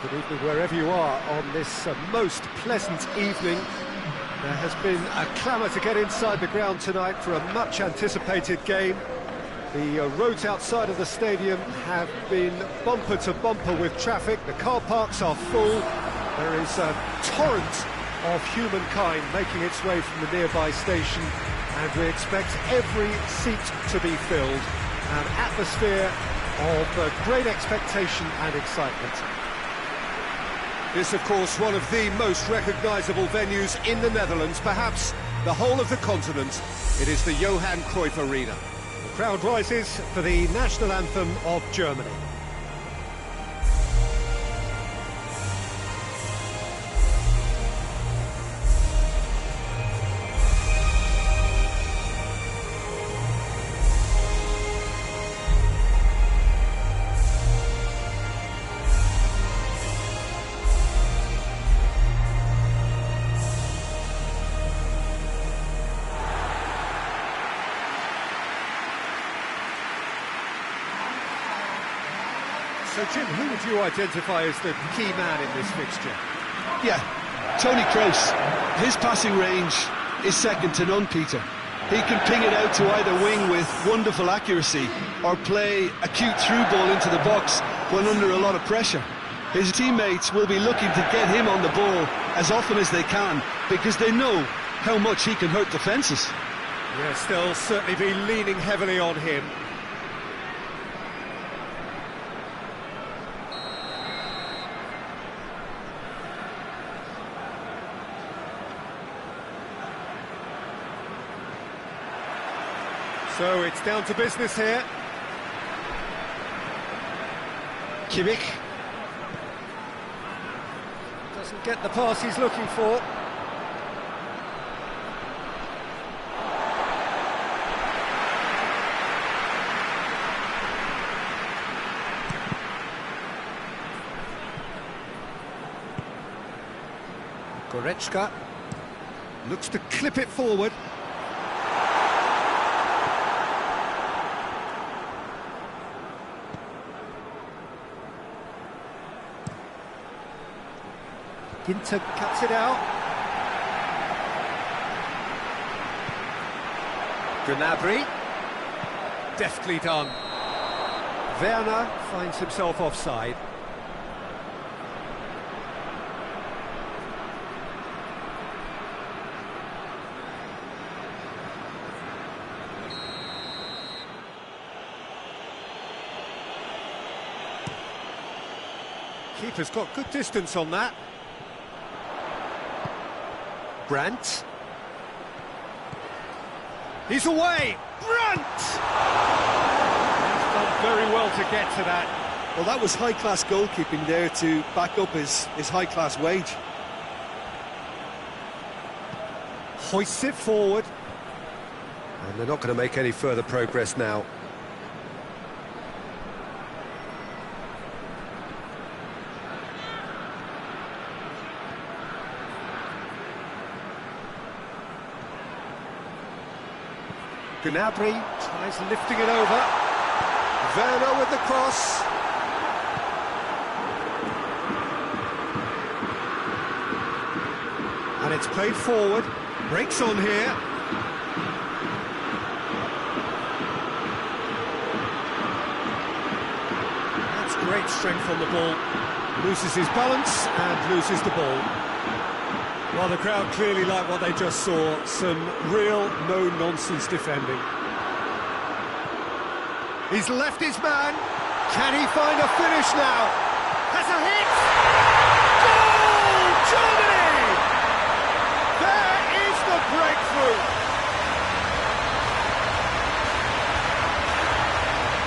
Good evening wherever you are on this most pleasant evening. There has been a clamour to get inside the ground tonight for a much-anticipated game. The roads outside of the stadium have been bumper to bumper with traffic. The car parks are full. There is a torrent of humankind making its way from the nearby station, and we expect every seat to be filled. An atmosphere of great expectation and excitement. This, of course, one of the most recognisable venues in the Netherlands, perhaps the whole of the continent. It is the Johan Cruyff Arena. The crowd rises for the national anthem of Germany. So, Jim, who would you identify as the key man in this fixture? Yeah, Toni Kroos. His passing range is second to none, Peter. He can ping it out to either wing with wonderful accuracy or play a cute through ball into the box when under a lot of pressure. His teammates will be looking to get him on the ball as often as they can because they know how much he can hurt defences. Yes, they'll certainly be leaning heavily on him. So it's down to business here. Kimmich doesn't get the pass he's looking for. Goretzka looks to clip it forward. Ginter cuts it out. Gnabry, deftly done. Werner finds himself offside. Keeper's got good distance on that. Brandt. He's away! Brandt! He's done very well to get to that. Well, that was high-class goalkeeping there to back up his high-class wage. Hoists it forward. And they're not going to make any further progress now. Gnabry tries lifting it over. Werner with the cross. And it's played forward. Breaks on here. That's great strength on the ball. Loses his balance and loses the ball. Well, the crowd clearly like what they just saw. Some real no-nonsense defending. He's left his man. Can he find a finish now? Has a hit! Goal! Germany! There is the breakthrough!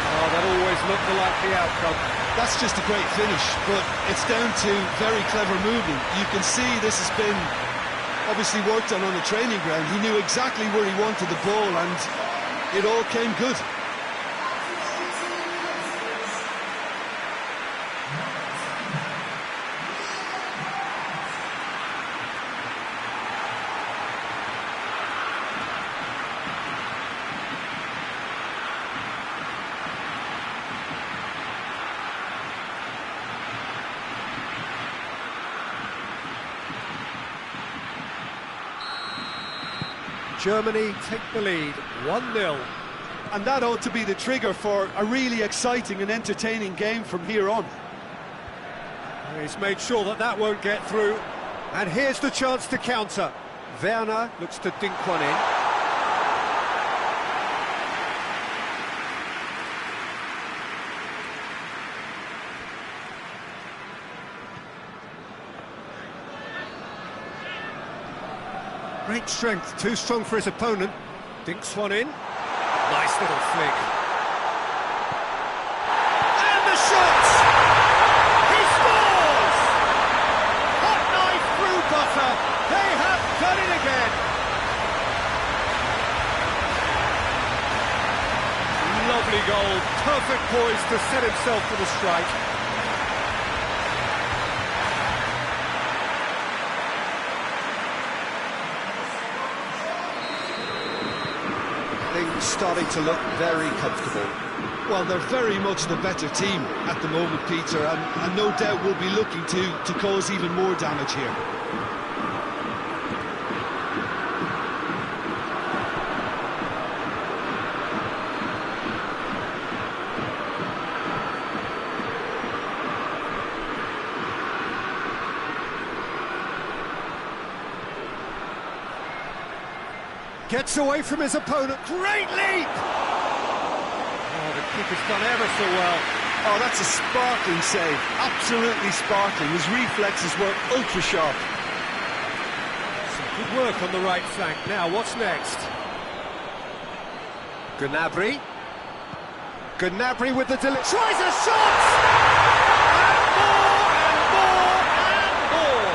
Oh, that always looked the likely outcome. That's just a great finish, but it's down to very clever movement. You can see this has been obviously worked on the training ground. He knew exactly where he wanted the ball and it all came good. Germany take the lead, 1-0. And that ought to be the trigger for a really exciting and entertaining game from here on. He's made sure that that won't get through. And here's the chance to counter. Werner looks to dink one in. Great strength, too strong for his opponent. Dinks one in. Nice little flick. And the shot! He scores! Hot knife through butter. They have done it again. Lovely goal. Perfect poise to set himself for the strike. Things starting to look very comfortable. Well, they're very much the better team at the moment, Peter, and no doubt will be looking to cause even more damage here. Gets away from his opponent. Great leap! Oh, the keeper's done ever so well. Oh, that's a sparkling save. Absolutely sparkling. His reflexes were ultra sharp. Some good work on the right flank. Now, what's next? Gnabry. Gnabry with the delivery. Tries a shot! And more, and more, and more!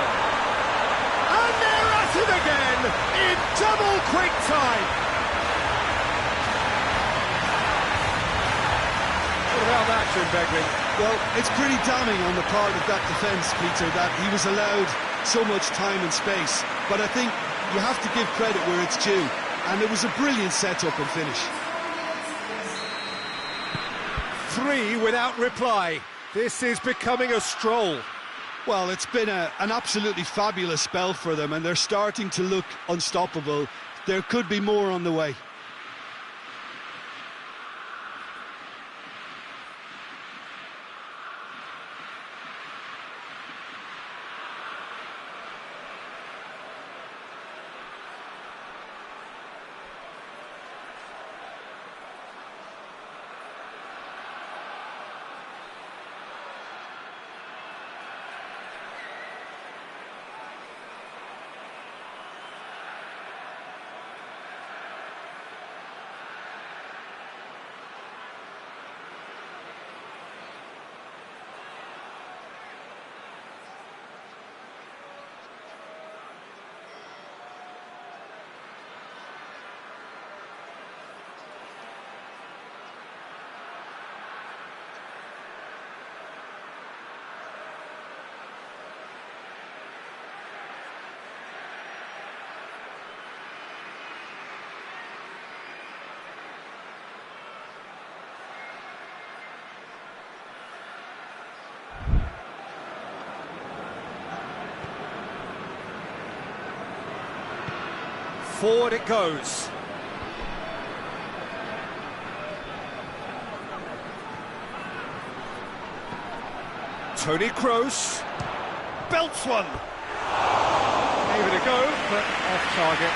And they're at it again in double quick time. What about that, Jim Begley? Well, it's pretty damning on the part of that defence, Peter, that he was allowed so much time and space. But I think you have to give credit where it's due. And it was a brilliant set-up and finish. 3 without reply. This is becoming a stroll. Well, it's been an absolutely fabulous spell for them, and they're starting to look unstoppable. There could be more on the way. Forward it goes. Toni Kroos belts one. Gave it a go, but off target.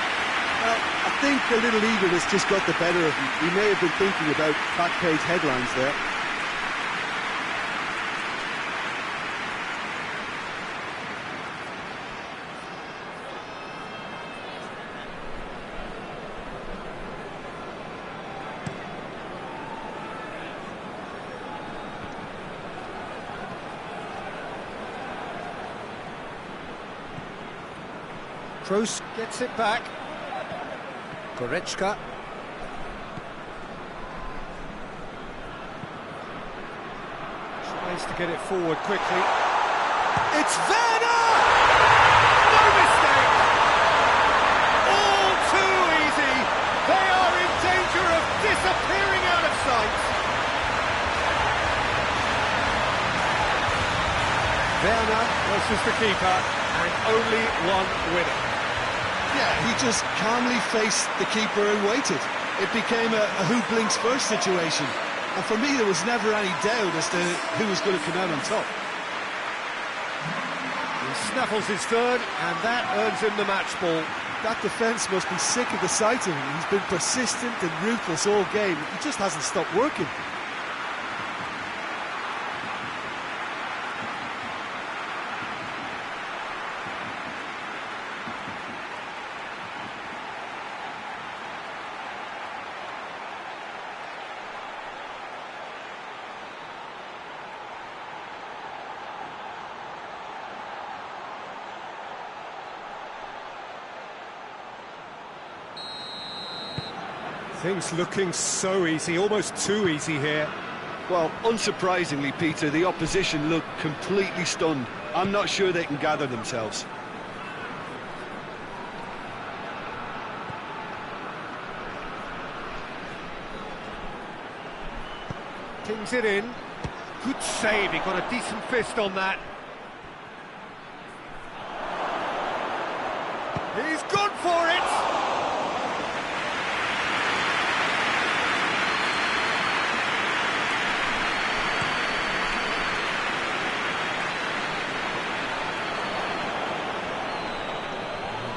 Well, I think a little eagerness just got the better of him. He may have been thinking about back-page headlines there. Kroos gets it back. Goretzka. Tries to get it forward quickly. It's Werner! No mistake! All too easy. They are in danger of disappearing out of sight. Werner versus the keeper, and only one winner. Yeah, he just calmly faced the keeper and waited. It became a who blinks first situation. And for me, there was never any doubt as to who was going to come out on top. He snaffles his third, and that earns him the match ball. That defence must be sick of the sight of him. He's been persistent and ruthless all game. He just hasn't stopped working. Things looking so easy, almost too easy here. Well, unsurprisingly, Peter, the opposition look completely stunned. I'm not sure they can gather themselves. Kings it in. Good save, he got a decent fist on that. He's gone for it!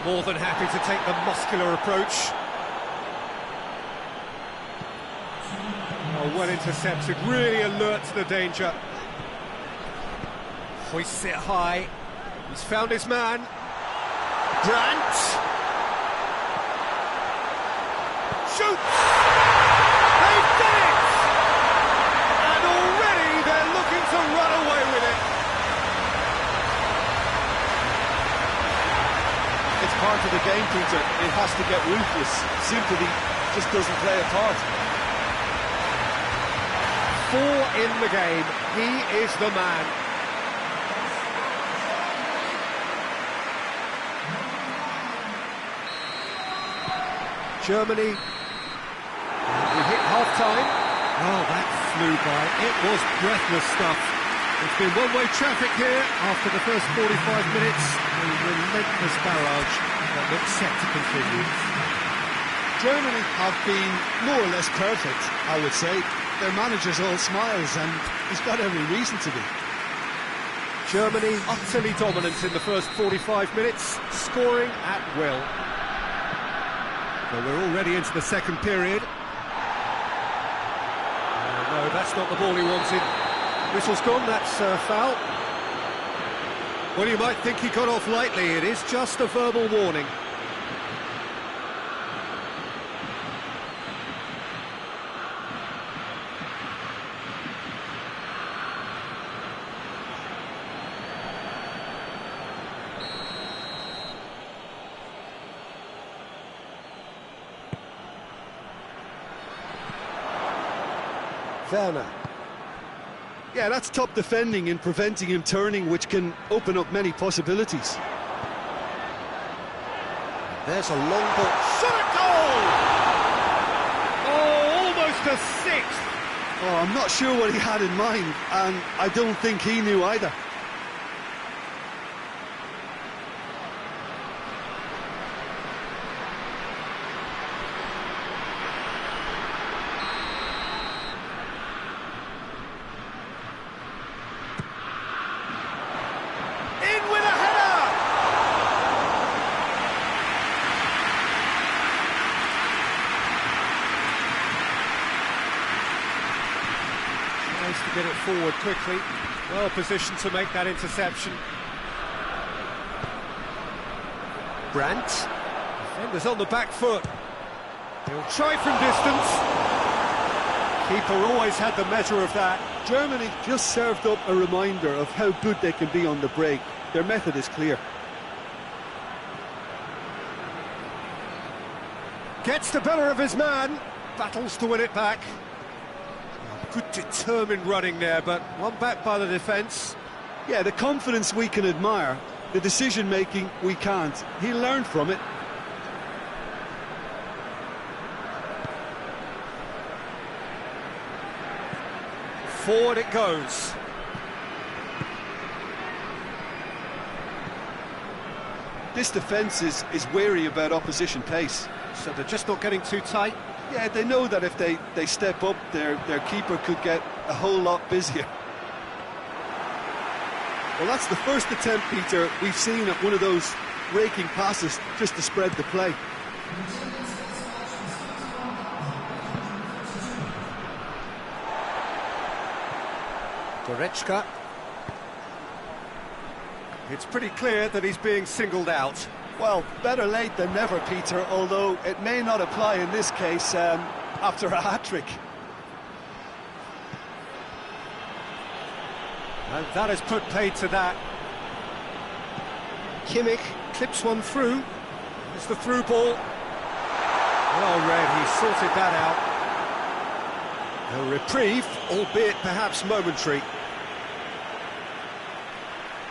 More than happy to take the muscular approach. Oh, well intercepted, really alert to the danger. Hoists it high. He's found his man. Brandt! Shoots! They've done it! And already they're looking to run away with it. It's part of the game, Peter. It has to get ruthless. Sympathy just doesn't play a part. 4 in the game. He is the man. Germany. We hit half-time. Oh, that flew by. It was breathless stuff. It's been one-way traffic here after the first 45 minutes. A relentless barrage that looks set to continue. Germany have been more or less perfect, I would say. Their manager's all smiles, and he's got every reason to be. Germany utterly dominant in the first 45 minutes, scoring at will. Well, we're already into the second period. No, that's not the ball he wanted. Whistle's gone, that's a foul. Well, you might think he got off lightly. It is just a verbal warning. Werner. Yeah, that's top defending and preventing him turning, which can open up many possibilities. There's a long ball. Shot at goal! Oh, almost a sixth. Oh, I'm not sure what he had in mind, and I don't think he knew either. To get it forward quickly, well positioned to make that interception. Brandt, defender's on the back foot. He'll try from distance. Keeper always had the measure of that. Germany just served up a reminder of how good they can be on the break. Their method is clear. Gets the better of his man, battles to win it back. Good determined running there, but one back by the defence. Yeah, the confidence we can admire, the decision-making we can't. He learned from it. Forward it goes. This defence is wary about opposition pace. So they're just not getting too tight. Yeah, they know that if they step up, their keeper could get a whole lot busier. Well, that's the first attempt, Peter, we've seen at one of those raking passes just to spread the play. Goretzka. It's pretty clear that he's being singled out. Well, better late than never, Peter, although it may not apply in this case after a hat-trick. And that has put paid to that. Kimmich clips one through. It's the through ball. Well read, he sorted that out. A reprieve, albeit perhaps momentary.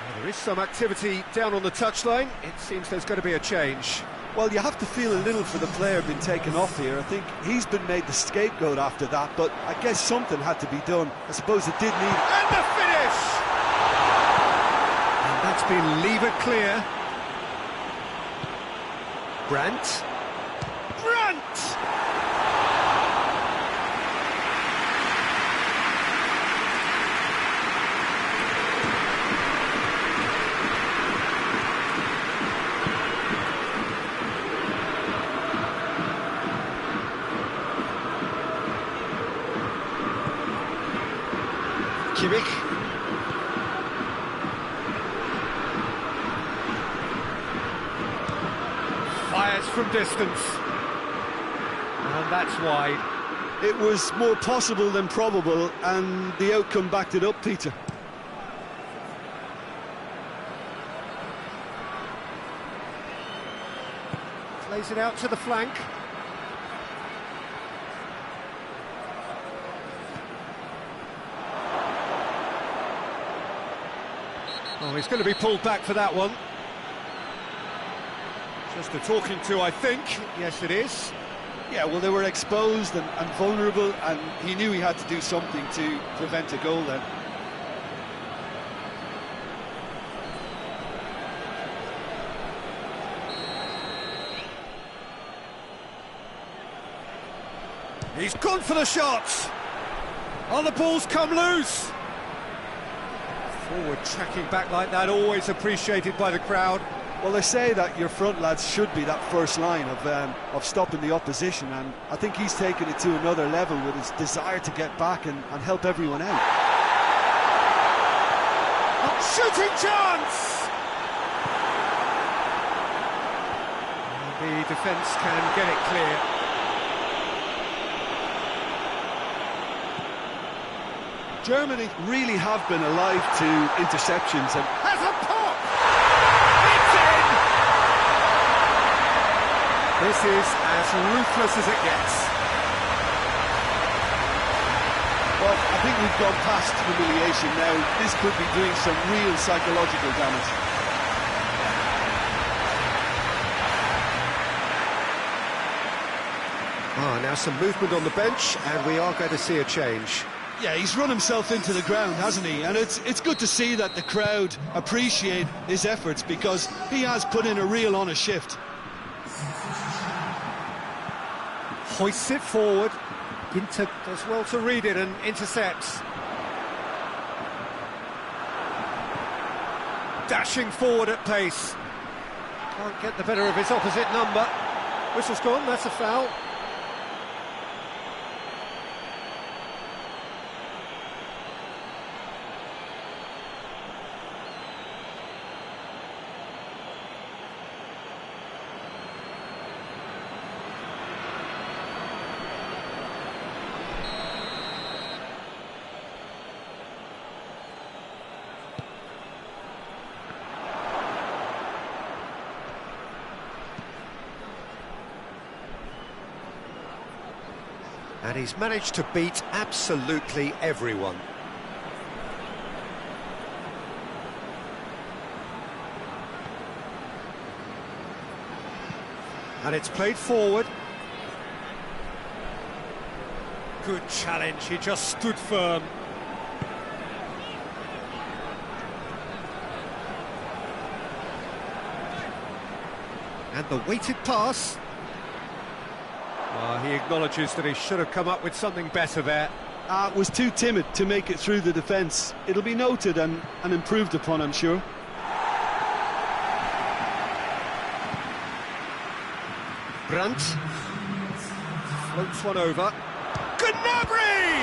Well, there is some activity down on the touchline. It seems there's going to be a change. Well, you have to feel a little for the player being taken off here. I think he's been made the scapegoat after that, but I guess something had to be done. I suppose it did need... And the finish! And that's been levered clear. Brandt. Kimmich. Fires from distance. And that's wide. It was more possible than probable, and the outcome backed it up, Peter. Plays it out to the flank. Oh, he's going to be pulled back for that one. Just a talking to, I think. Yes, it is. Yeah, well, they were exposed and vulnerable, and he knew he had to do something to prevent a goal then. He's gone for the shots. Oh, the ball's come loose. Forward tracking back like that, always appreciated by the crowd. Well, they say that your front lads should be that first line of stopping the opposition, and I think he's taken it to another level with his desire to get back and help everyone out. Oh, shooting chance! The defence can get it clear. Germany really have been alive to interceptions and has a pop! It's in! This is as ruthless as it gets. Well, I think we've gone past humiliation now. This could be doing some real psychological damage. Now some movement on the bench, and we are going to see a change. Yeah, he's run himself into the ground, hasn't he? And it's good to see that the crowd appreciate his efforts, because he has put in a real honest shift. Hoists it forward. Ginter does well to read it and intercepts. Dashing forward at pace. Can't get the better of his opposite number. Whistle's gone, that's a foul. And he's managed to beat absolutely everyone. And it's played forward. Good challenge, he just stood firm. And the weighted pass. He acknowledges that he should have come up with something better there. Was too timid to make it through the defence. It'll be noted and improved upon, I'm sure. Brandt floats one over. Gnabry!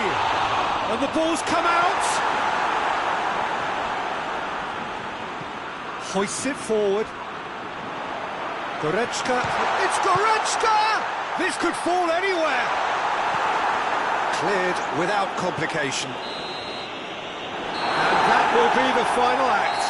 And the ball's come out. Hoists it forward. Goretzka. It's Goretzka! This could fall anywhere. Cleared without complication. And that will be the final act.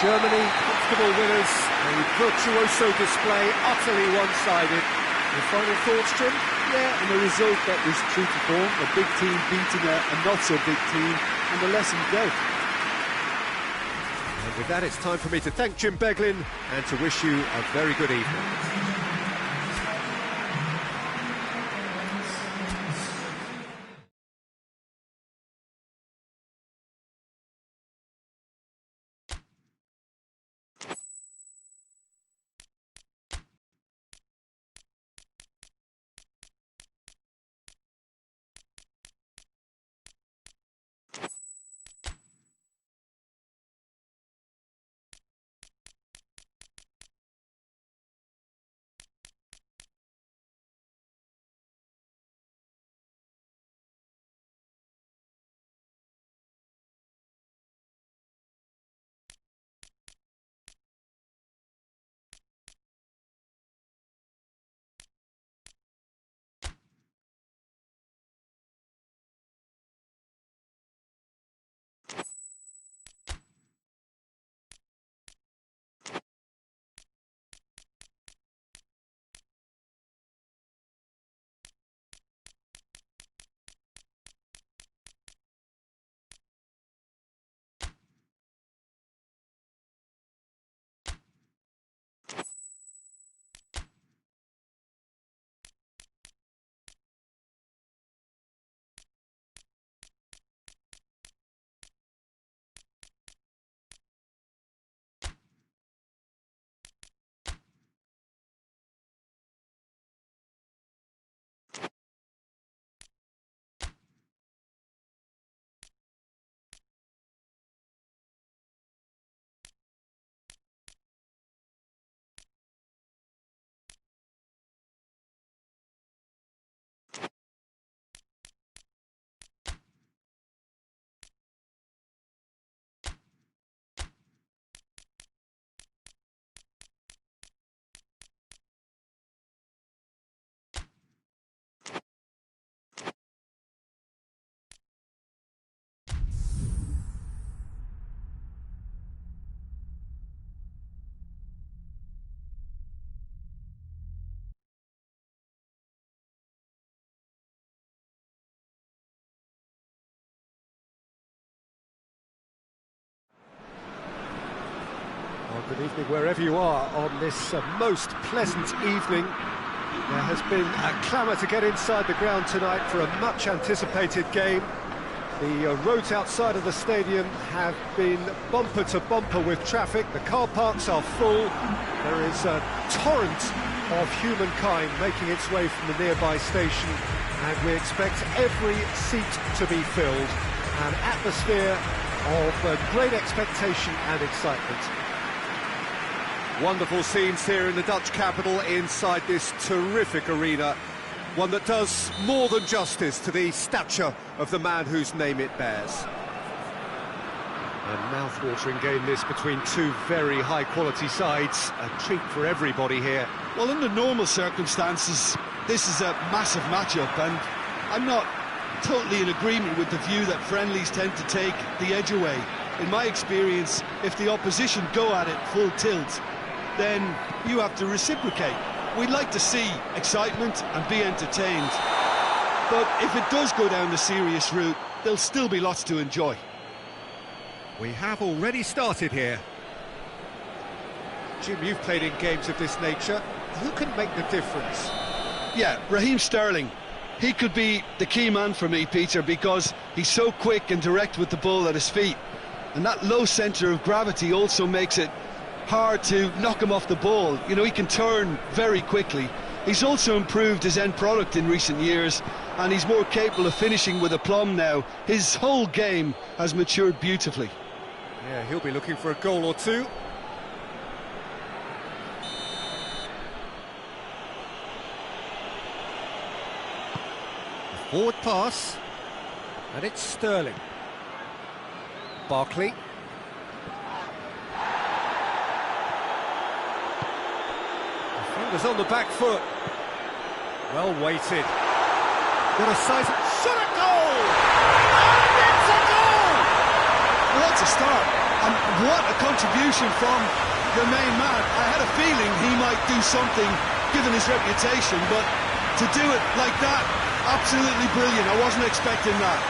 Germany, comfortable winners. A virtuoso display, utterly one-sided. Your final thoughts, Jim? Yeah, and a result that was true to form. A big team beating a not-so-big team, and the lesson go. And with that, it's time for me to thank Jim Beglin and to wish you a very good evening. Good evening wherever you are on this most pleasant evening. There has been a clamour to get inside the ground tonight for a much anticipated game. The roads outside of the stadium have been bumper to bumper with traffic. The car parks are full. There is a torrent of humankind making its way from the nearby station, and we expect every seat to be filled. An atmosphere of great expectation and excitement. Wonderful scenes here in the Dutch capital inside this terrific arena. One that does more than justice to the stature of the man whose name it bears. A mouth-watering game this between two very high-quality sides. A treat for everybody here. Well, under normal circumstances, this is a massive matchup, and I'm not totally in agreement with the view that friendlies tend to take the edge away. In my experience, if the opposition go at it full tilt, then you have to reciprocate. We'd like to see excitement and be entertained. But if it does go down the serious route, there'll still be lots to enjoy. We have already started here. Jim, you've played in games of this nature. Who can make the difference? Yeah, Raheem Sterling. He could be the key man for me, Peter, because he's so quick and direct with the ball at his feet. And that low centre of gravity also makes it hard to knock him off the ball. You know, he can turn very quickly. He's also improved his end product in recent years, and he's more capable of finishing with aplomb now. His whole game has matured beautifully. Yeah, he'll be looking for a goal or two. Forward pass, and it's Sterling. Barkley. Defenders on the back foot. Well weighted. Got a size. Shot a goal! And it's a goal! Well, that's a start. And what a contribution from the main man. I had a feeling he might do something, given his reputation, but to do it like that, absolutely brilliant. I wasn't expecting that.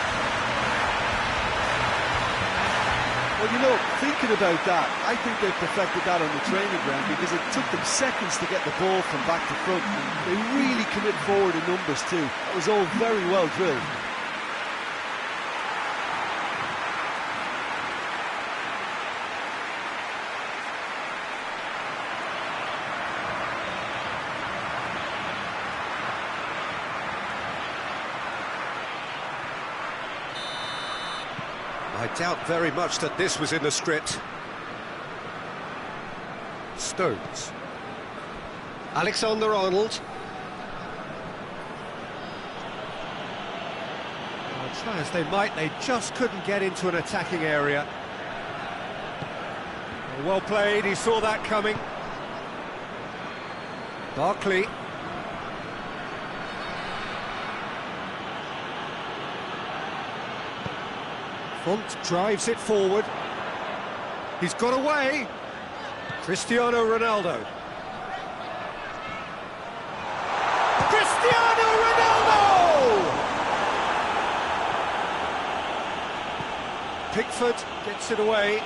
Well, you know, thinking about that, I think they perfected that on the training ground because it took them seconds to get the ball from back to front. And they really commit forward in numbers too. That was all very well drilled. I doubt very much that this was in the script. Stones. Alexander-Arnold. Well, try as they might, they just couldn't get into an attacking area. Well played, he saw that coming. Barkley. Font drives it forward. He's got away. Cristiano Ronaldo. Cristiano Ronaldo! Pickford gets it away.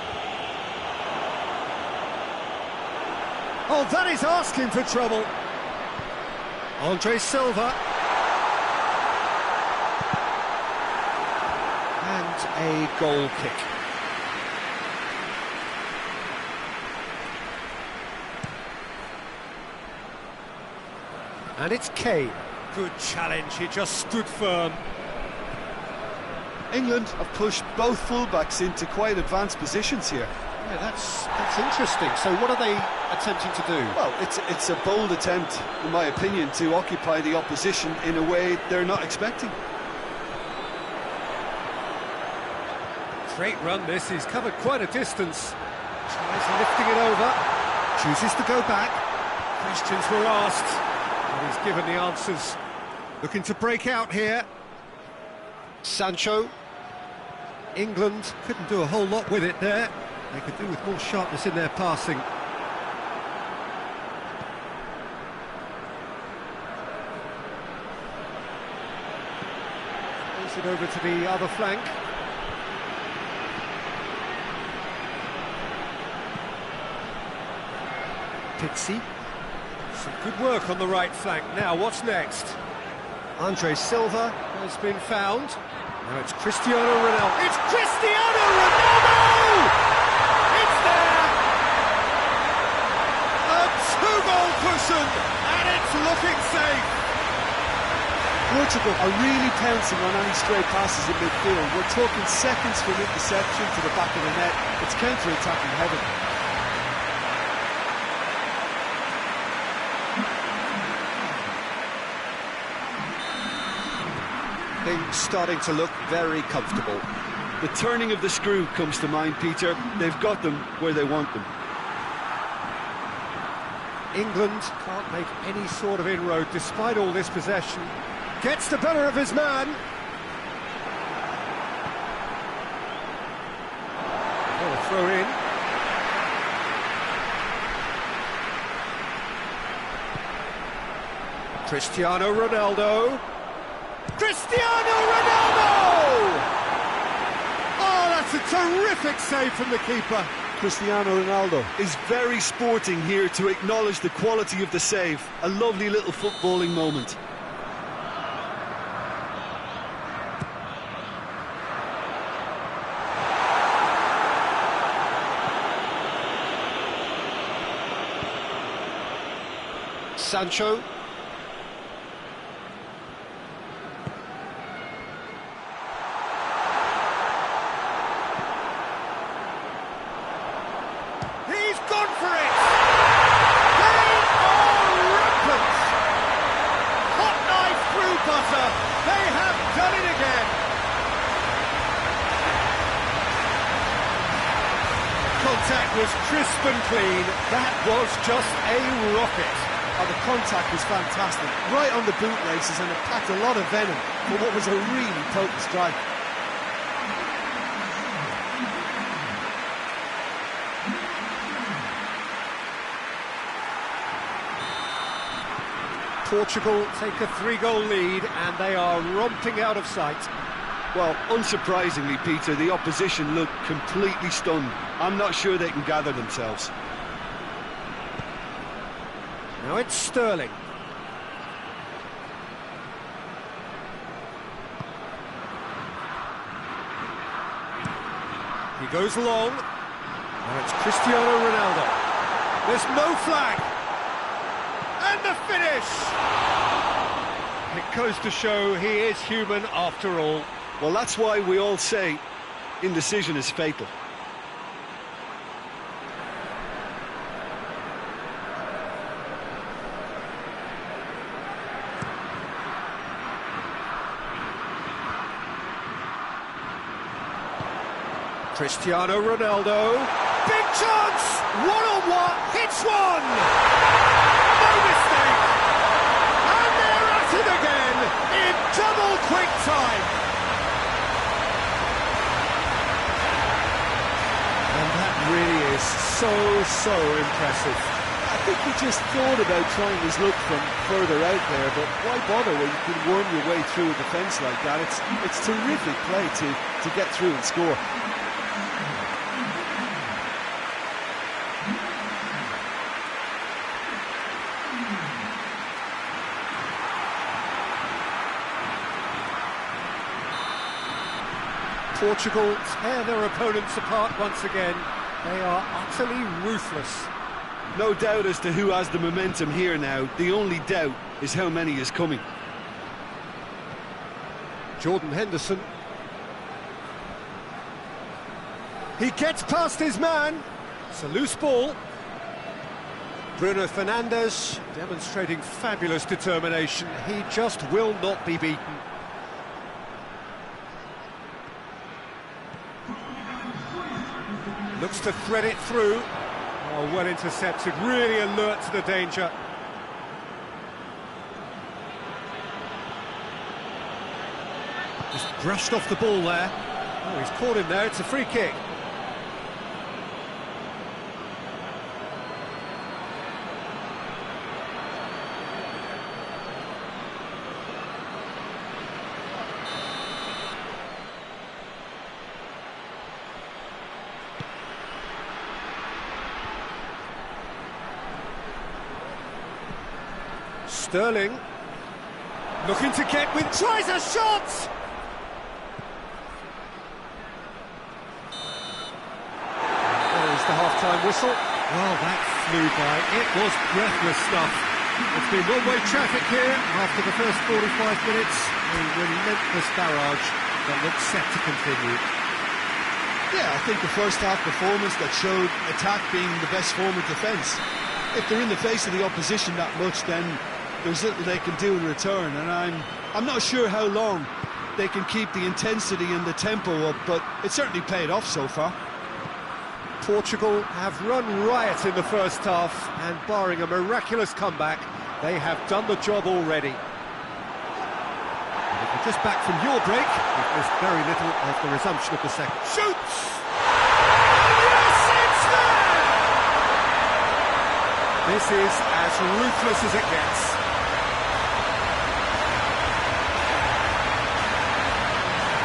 Oh, that is asking for trouble. Andre Silva. And a goal kick. And it's Kane. Good challenge, he just stood firm. England have pushed both fullbacks into quite advanced positions here. Yeah, that's interesting. So what are they attempting to do? Well, it's a bold attempt, in my opinion, to occupy the opposition in a way they're not expecting. Great run this, he's covered quite a distance. Tries lifting it over, chooses to go back. Questions were asked, and he's given the answers. Looking to break out here. Sancho. England couldn't do a whole lot with it there. They could do with more sharpness in their passing. Plays it over to the other flank. Pixie. Some good work on the right flank. Now, what's next? Andre Silva has been found. Now it's Cristiano Ronaldo. It's Cristiano Ronaldo! It's there! A two-goal cushion, and it's looking safe. Portugal are really pouncing on any stray passes in midfield. We're talking seconds from interception to the back of the net. It's counter-attacking heaven. Things starting to look very comfortable. The turning of the screw comes to mind, Peter. They've got them where they want them. England can't make any sort of inroad despite all this possession. Gets the better of his man. Oh, a throw in. Cristiano Ronaldo. Cristiano Ronaldo! Oh, that's a terrific save from the keeper. Cristiano Ronaldo Is very sporting here to acknowledge the quality of the save. A lovely little footballing moment. Sancho. He's gone for it! They are rampant! Hot knife through butter. They have done it again. Contact was crisp and clean. That was just a rocket. Oh, the contact was fantastic. Right on the bootlaces, and it packed a lot of venom for what was a really potent strike. Portugal take a 3-goal lead and they are romping out of sight. Well, unsurprisingly, Peter, the opposition look completely stunned. I'm not sure they can gather themselves. Now it's Sterling. He goes long. Now it's Cristiano Ronaldo. There's no flag. And the finish! It goes to show he is human after all. Well, that's why we all say indecision is fatal. Cristiano Ronaldo. Big chance! One-on-one, hits one! No mistake! And they're at it again in double quick time! And that really is so impressive. I think he just thought about trying his luck from further out there, but why bother when you can worm your way through a defence like that? It's terrific play to get through and score. Portugal tear their opponents apart once again. They are utterly ruthless. No doubt as to who has the momentum here now. The only doubt is how many is coming. Jordan Henderson. He gets past his man. It's a loose ball. Bruno Fernandes demonstrating fabulous determination. He just will not be beaten. Looks to thread it through. Oh, well intercepted, really alert to the danger. Just brushed off the ball there. Oh, he's caught him there, it's a free kick. Sterling, looking to get with, tries a shot! There's the half-time whistle. Well, that flew by. It was breathless stuff. It's been one-way traffic here after the first 45 minutes. A relentless barrage that looks set to continue. Yeah, I think the first half performance that showed attack being the best form of defence. If they're in the face of the opposition that much, then there's little they can do in return, and I'm not sure how long they can keep the intensity and the tempo up, but it certainly paid off so far. Portugal have run riot in the first half, and barring a miraculous comeback, they have done the job already. And if you're just back from your break, you've missed very little of the resumption of the second. Shoots! Yes, it's there! This is as ruthless as it gets.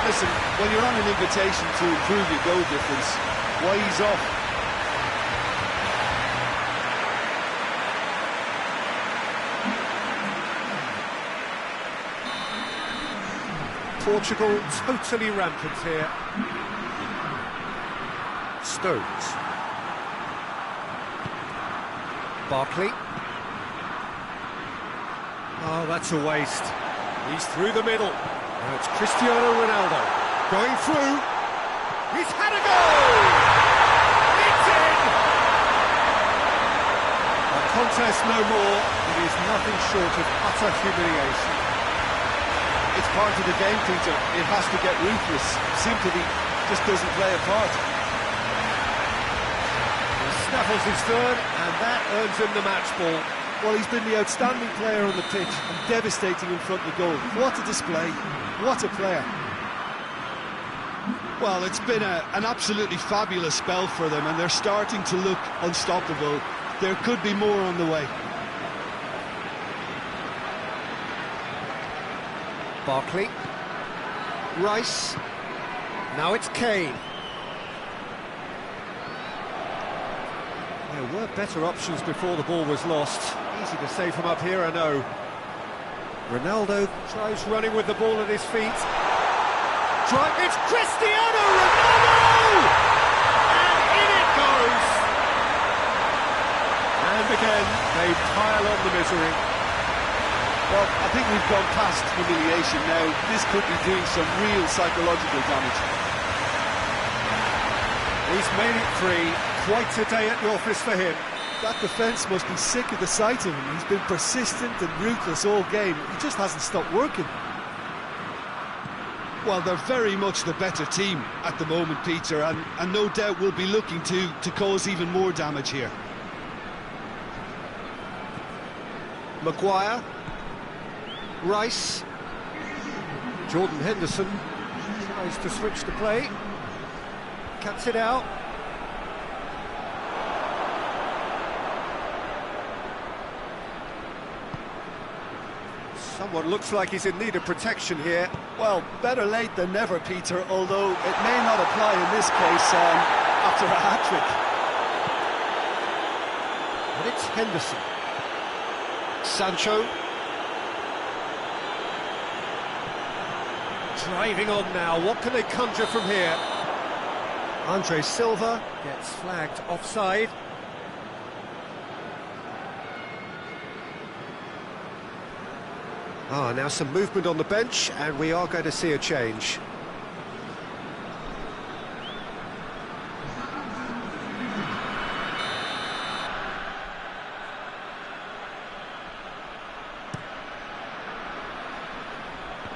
Listen, when you're on an invitation to improve your goal difference, why ease off? Portugal totally rampant here. Stones. Oh, that's a waste. He's through the middle. Now it's Cristiano Ronaldo going through. He's had a goal! It's in! A contest no more. It is nothing short of utter humiliation. It's part of the game, Peter. It has to get ruthless. Sympathy just doesn't play a part. He snaffles his third, and that earns him the match ball. Well, he's been the outstanding player on the pitch and devastating in front of goal. What a display. What a player. Well, it's been an absolutely fabulous spell for them, and they're starting to look unstoppable. There could be more on the way. Barkley. Rice. Now it's Kane. There were better options before the ball was lost. Easy to say from up here, I know. Ronaldo tries running with the ball at his feet. It's Cristiano Ronaldo! And in it goes! And again, they pile on the misery. Well, I think we've gone past humiliation now. This could be doing some real psychological damage. He's made it three. Quite a day at the office for him. That defence must be sick of the sight of him. He's been persistent and ruthless all game. He just hasn't stopped working. Well, they're very much the better team at the moment, Peter, and no doubt will be looking to cause even more damage here. Maguire. Rice. Jordan Henderson tries to switch the play. Cuts it out. Someone looks like he's in need of protection here. Well, better late than never, Peter, although it may not apply in this case after a hat-trick. But it's Henderson. Sancho. Driving on now, what can they conjure from here? Andre Silva gets flagged offside. Now some movement on the bench, and we are going to see a change.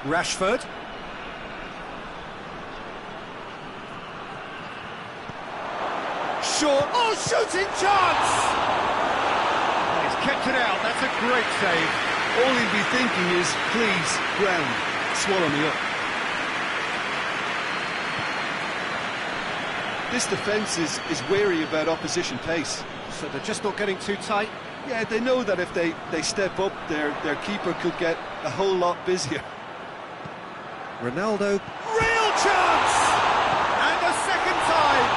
Rashford. Short. Oh, shooting chance! He's kept it out. That's a great save. All he'll be thinking is, please, ground, swallow me up. This defence is wary about opposition pace. So they're just not getting too tight? Yeah, they know that if they step up, their keeper could get a whole lot busier. Ronaldo. Real chance! And a second time!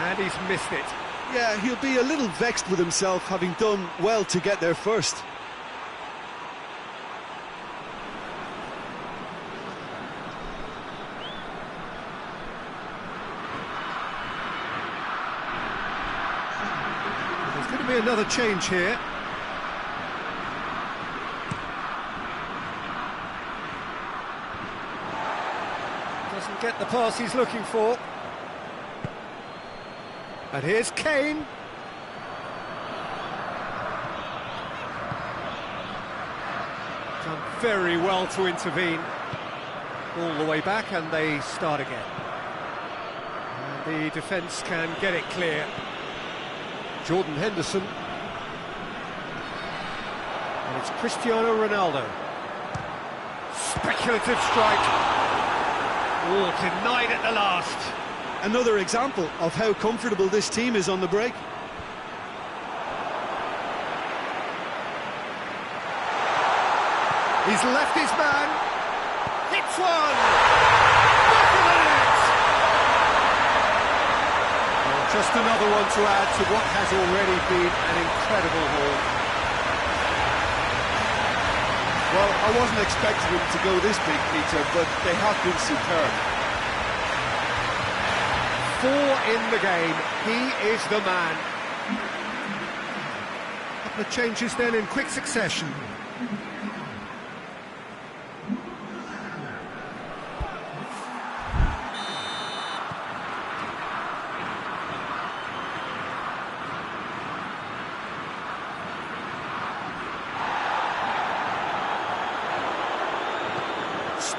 And he's missed it. Yeah, he'll be a little vexed with himself, having done well to get there first. There's going to be another change here. Doesn't get the pass he's looking for. And here's Kane. Done very well to intervene. All the way back, and they start again. And the defence can get it clear. Jordan Henderson. And it's Cristiano Ronaldo. Speculative strike. Oh, denied at the last. Another example of how comfortable this team is on the break. He's left his man. Hits one. Back of the net. Well, just another one to add to what has already been an incredible haul. Well, I wasn't expecting them to go this big, Peter, but they have been superb. 4 in the game. He is the man. Couple of changes then in quick succession.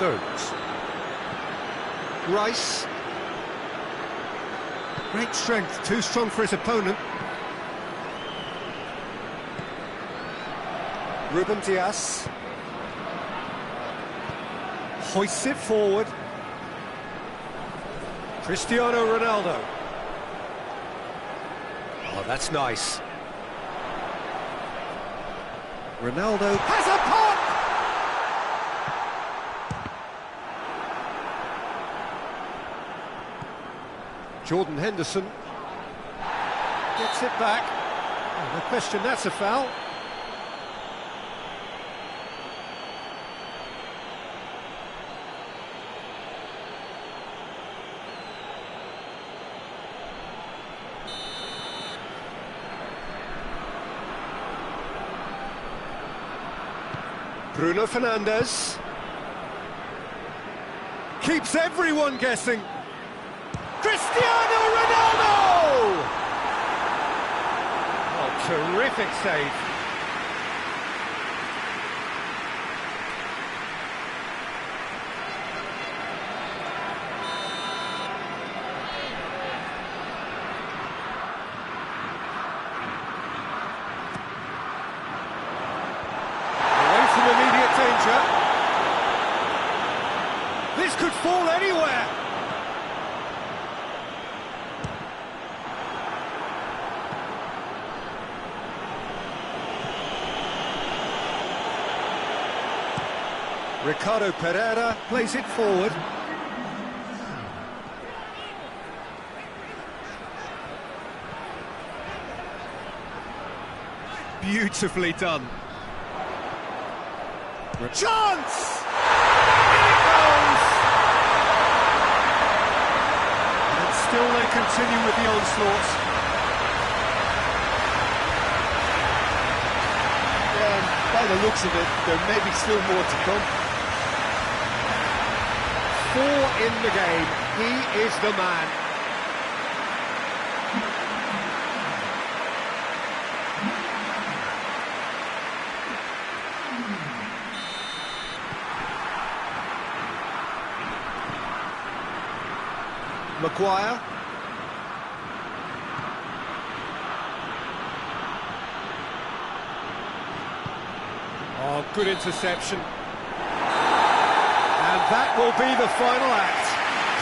Stones. Rice. Great strength, too strong for his opponent. Ruben Dias. Hoists it forward. Cristiano Ronaldo. Oh, that's nice. Ronaldo has a pop! Jordan Henderson gets it back. Oh, no question, that's a foul. Bruno Fernandes keeps everyone guessing. Cristiano Ronaldo! Oh, terrific save. Immediate danger. This could fall anywhere. Ricardo Pereira plays it forward. Beautifully done. Chance! In it goes! And still they continue with the onslaught. Yeah, by the looks of it, there may be still more to come. 4 in the game. He is the man. Maguire. Oh, good interception. And that will be the final act.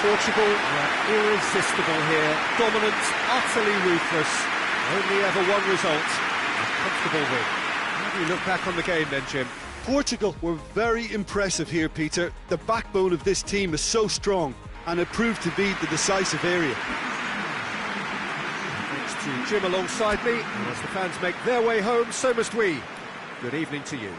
Portugal were irresistible here. Dominant, utterly ruthless. Only ever one result. A comfortable win. How do you look back on the game then, Jim? Portugal were very impressive here, Peter. The backbone of this team is so strong, and it proved to be the decisive area. Thanks to Jim alongside me. And as the fans make their way home, so must we. Good evening to you.